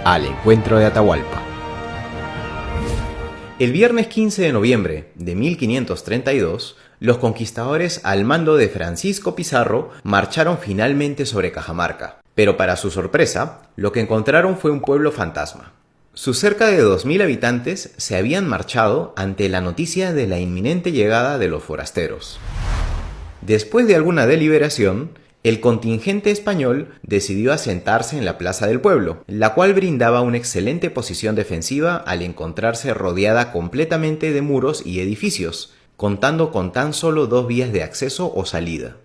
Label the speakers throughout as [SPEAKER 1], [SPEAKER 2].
[SPEAKER 1] al encuentro de Atahualpa. El viernes 15 de noviembre de 1532, los conquistadores al mando de Francisco Pizarro marcharon finalmente sobre Cajamarca, pero para su sorpresa, lo que encontraron fue un pueblo fantasma. Sus cerca de 2000 habitantes se habían marchado ante la noticia de la inminente llegada de los forasteros. Después de alguna deliberación, el contingente español decidió asentarse en la plaza del pueblo, la cual brindaba una excelente posición defensiva al encontrarse rodeada completamente de muros y edificios, contando con tan solo 2 vías de acceso o salida.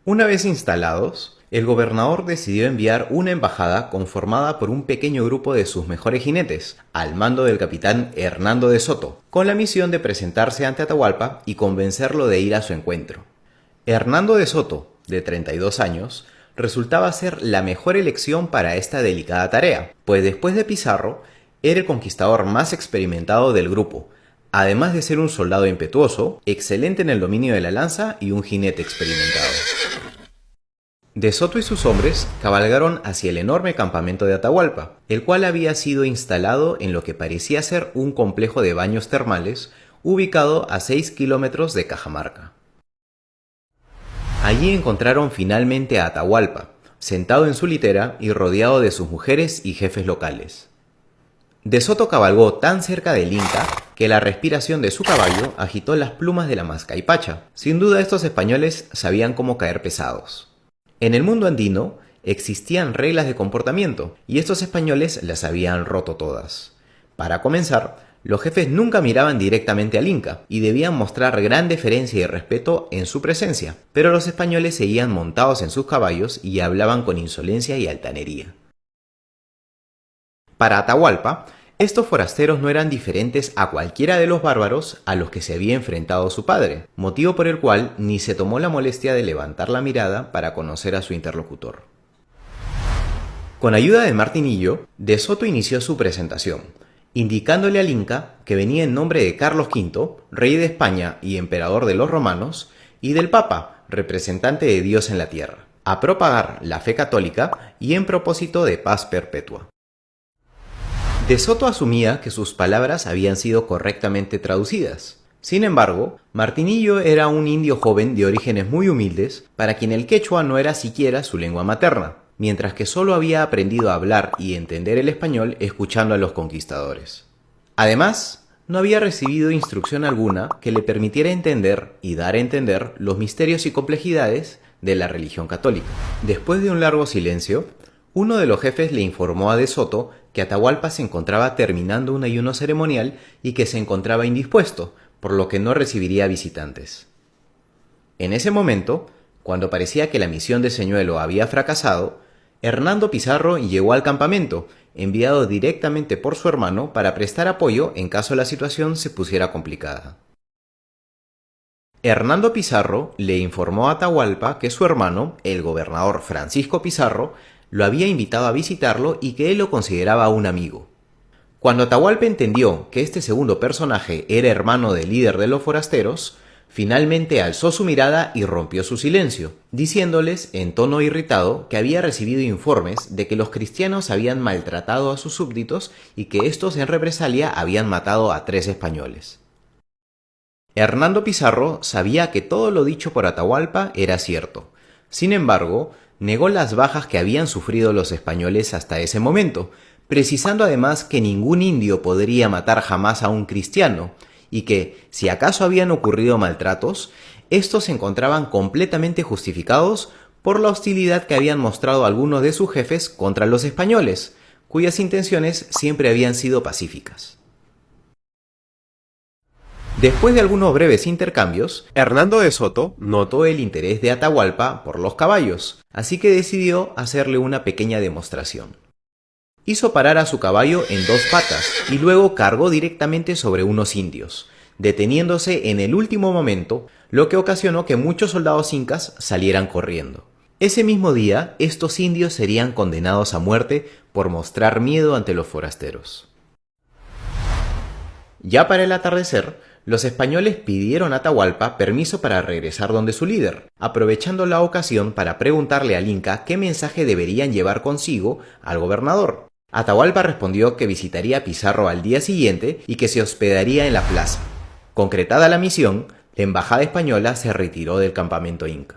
[SPEAKER 1] Una vez instalados, el gobernador decidió enviar una embajada conformada por un pequeño grupo de sus mejores jinetes, al mando del capitán Hernando de Soto, con la misión de presentarse ante Atahualpa y convencerlo de ir a su encuentro. Hernando de Soto, de 32 años, resultaba ser la mejor elección para esta delicada tarea, pues después de Pizarro, era el conquistador más experimentado del grupo, además de ser un soldado impetuoso, excelente en el dominio de la lanza y un jinete experimentado. De Soto y sus hombres cabalgaron hacia el enorme campamento de Atahualpa, el cual había sido instalado en lo que parecía ser un complejo de baños termales ubicado a 6 kilómetros de Cajamarca. Allí encontraron finalmente a Atahualpa, sentado en su litera y rodeado de sus mujeres y jefes locales. De Soto cabalgó tan cerca del Inca que la respiración de su caballo agitó las plumas de la mascaipacha. Sin duda estos españoles sabían cómo caer pesados. En el mundo andino existían reglas de comportamiento y estos españoles las habían roto todas. Para comenzar, los jefes nunca miraban directamente al Inca y debían mostrar gran deferencia y respeto en su presencia, pero los españoles seguían montados en sus caballos y hablaban con insolencia y altanería. Para Atahualpa, estos forasteros no eran diferentes a cualquiera de los bárbaros a los que se había enfrentado su padre, motivo por el cual ni se tomó la molestia de levantar la mirada para conocer a su interlocutor. Con ayuda de Martinillo, De Soto inició su presentación, indicándole al Inca que venía en nombre de Carlos V, rey de España y emperador de los romanos, y del Papa, representante de Dios en la tierra, a propagar la fe católica y en propósito de paz perpetua. De Soto asumía que sus palabras habían sido correctamente traducidas. Sin embargo, Martinillo era un indio joven de orígenes muy humildes, para quien el quechua no era siquiera su lengua materna, mientras que solo había aprendido a hablar y entender el español escuchando a los conquistadores. Además, no había recibido instrucción alguna que le permitiera entender y dar a entender los misterios y complejidades de la religión católica. Después de un largo silencio, uno de los jefes le informó a De Soto que Atahualpa se encontraba terminando un ayuno ceremonial y que se encontraba indispuesto, por lo que no recibiría visitantes. En ese momento, cuando parecía que la misión de señuelo había fracasado, Hernando Pizarro llegó al campamento, enviado directamente por su hermano para prestar apoyo en caso la situación se pusiera complicada. Hernando Pizarro le informó a Atahualpa que su hermano, el gobernador Francisco Pizarro, lo había invitado a visitarlo y que él lo consideraba un amigo. Cuando Atahualpa entendió que este segundo personaje era hermano del líder de los forasteros, finalmente alzó su mirada y rompió su silencio, diciéndoles en tono irritado que había recibido informes de que los cristianos habían maltratado a sus súbditos y que estos en represalia habían matado a 3 españoles. Hernando Pizarro sabía que todo lo dicho por Atahualpa era cierto. Sin embargo, negó las bajas que habían sufrido los españoles hasta ese momento, precisando además que ningún indio podría matar jamás a un cristiano, y que, si acaso habían ocurrido maltratos, estos se encontraban completamente justificados por la hostilidad que habían mostrado algunos de sus jefes contra los españoles, cuyas intenciones siempre habían sido pacíficas. Después de algunos breves intercambios, Hernando de Soto notó el interés de Atahualpa por los caballos, así que decidió hacerle una pequeña demostración. Hizo parar a su caballo en 2 patas y luego cargó directamente sobre unos indios, deteniéndose en el último momento, lo que ocasionó que muchos soldados incas salieran corriendo. Ese mismo día, estos indios serían condenados a muerte por mostrar miedo ante los forasteros. Ya para el atardecer, Los españoles pidieron a Atahualpa permiso para regresar donde su líder, aprovechando la ocasión para preguntarle al Inca qué mensaje deberían llevar consigo al gobernador. Atahualpa respondió que visitaría Pizarro al día siguiente y que se hospedaría en la plaza. Concretada la misión, la embajada española se retiró del campamento inca.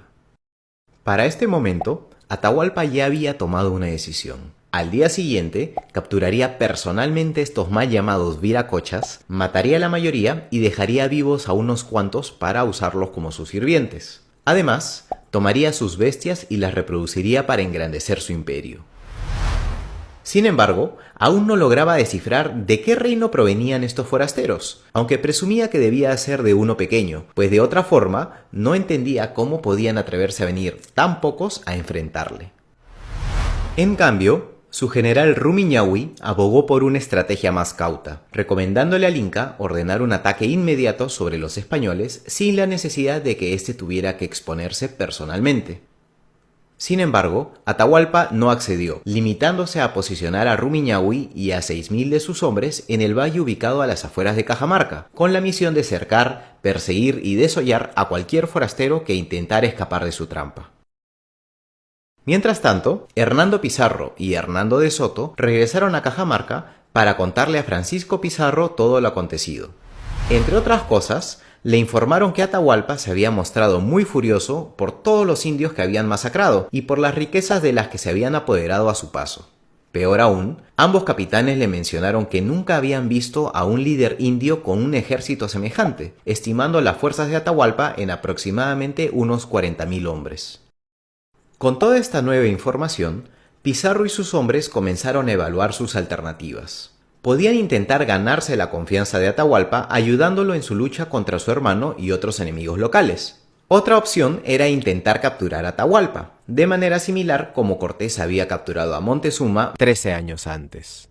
[SPEAKER 1] Para este momento, Atahualpa ya había tomado una decisión. Al día siguiente, capturaría personalmente estos mal llamados viracochas, mataría a la mayoría y dejaría vivos a unos cuantos para usarlos como sus sirvientes. Además, tomaría sus bestias y las reproduciría para engrandecer su imperio. Sin embargo, aún no lograba descifrar de qué reino provenían estos forasteros, aunque presumía que debía ser de uno pequeño, pues de otra forma no entendía cómo podían atreverse a venir tan pocos a enfrentarle. En cambio, su general Rumiñahui abogó por una estrategia más cauta, recomendándole al Inca ordenar un ataque inmediato sobre los españoles sin la necesidad de que éste tuviera que exponerse personalmente. Sin embargo, Atahualpa no accedió, limitándose a posicionar a Rumiñahui y a 6.000 de sus hombres en el valle ubicado a las afueras de Cajamarca, con la misión de cercar, perseguir y desollar a cualquier forastero que intentara escapar de su trampa. Mientras tanto, Hernando Pizarro y Hernando de Soto regresaron a Cajamarca para contarle a Francisco Pizarro todo lo acontecido. Entre otras cosas, le informaron que Atahualpa se había mostrado muy furioso por todos los indios que habían masacrado y por las riquezas de las que se habían apoderado a su paso. Peor aún, ambos capitanes le mencionaron que nunca habían visto a un líder indio con un ejército semejante, estimando las fuerzas de Atahualpa en aproximadamente unos 40.000 hombres. Con toda esta nueva información, Pizarro y sus hombres comenzaron a evaluar sus alternativas. Podían intentar ganarse la confianza de Atahualpa ayudándolo en su lucha contra su hermano y otros enemigos locales. Otra opción era intentar capturar a Atahualpa, de manera similar como Cortés había capturado a Montezuma 13 años antes.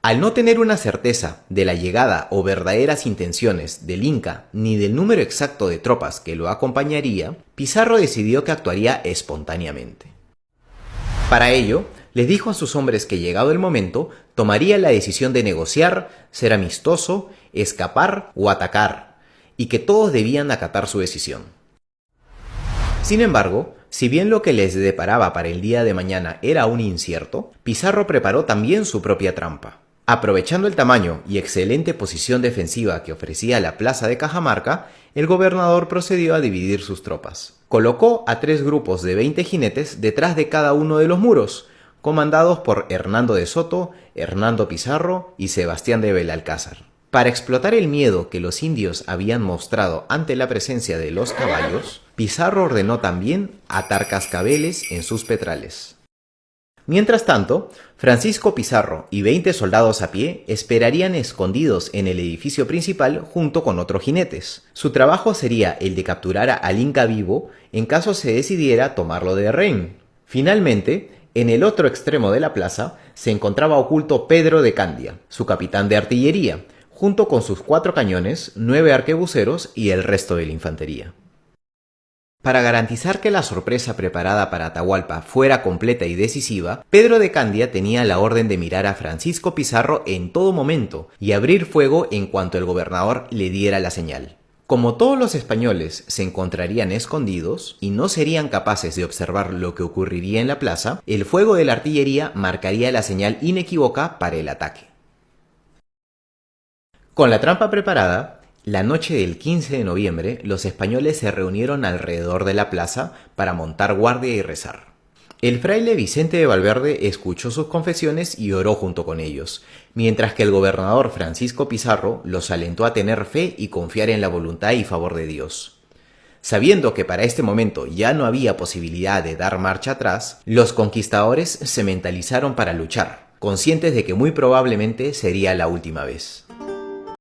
[SPEAKER 1] Al no tener una certeza de la llegada o verdaderas intenciones del Inca ni del número exacto de tropas que lo acompañaría, Pizarro decidió que actuaría espontáneamente. Para ello, les dijo a sus hombres que llegado el momento, tomaría la decisión de negociar, ser amistoso, escapar o atacar, y que todos debían acatar su decisión. Sin embargo, si bien lo que les deparaba para el día de mañana era aún incierto, Pizarro preparó también su propia trampa. Aprovechando el tamaño y excelente posición defensiva que ofrecía la plaza de Cajamarca, el gobernador procedió a dividir sus tropas. Colocó a 3 grupos de 20 jinetes detrás de cada uno de los muros, comandados por Hernando de Soto, Hernando Pizarro y Sebastián de Belalcázar. Para explotar el miedo que los indios habían mostrado ante la presencia de los caballos, Pizarro ordenó también atar cascabeles en sus petrales. Mientras tanto, Francisco Pizarro y 20 soldados a pie esperarían escondidos en el edificio principal junto con otros jinetes. Su trabajo sería el de capturar al Inca vivo en caso se decidiera tomarlo de rehén. Finalmente, en el otro extremo de la plaza se encontraba oculto Pedro de Candia, su capitán de artillería, junto con sus 4 cañones, 9 arquebuceros y el resto de la infantería. Para garantizar que la sorpresa preparada para Atahualpa fuera completa y decisiva, Pedro de Candia tenía la orden de mirar a Francisco Pizarro en todo momento y abrir fuego en cuanto el gobernador le diera la señal. Como todos los españoles se encontrarían escondidos y no serían capaces de observar lo que ocurriría en la plaza, el fuego de la artillería marcaría la señal inequívoca para el ataque. Con la trampa preparada, la noche del 15 de noviembre, los españoles se reunieron alrededor de la plaza para montar guardia y rezar. El fraile Vicente de Valverde escuchó sus confesiones y oró junto con ellos, mientras que el gobernador Francisco Pizarro los alentó a tener fe y confiar en la voluntad y favor de Dios. Sabiendo que para este momento ya no había posibilidad de dar marcha atrás, los conquistadores se mentalizaron para luchar, conscientes de que muy probablemente sería la última vez.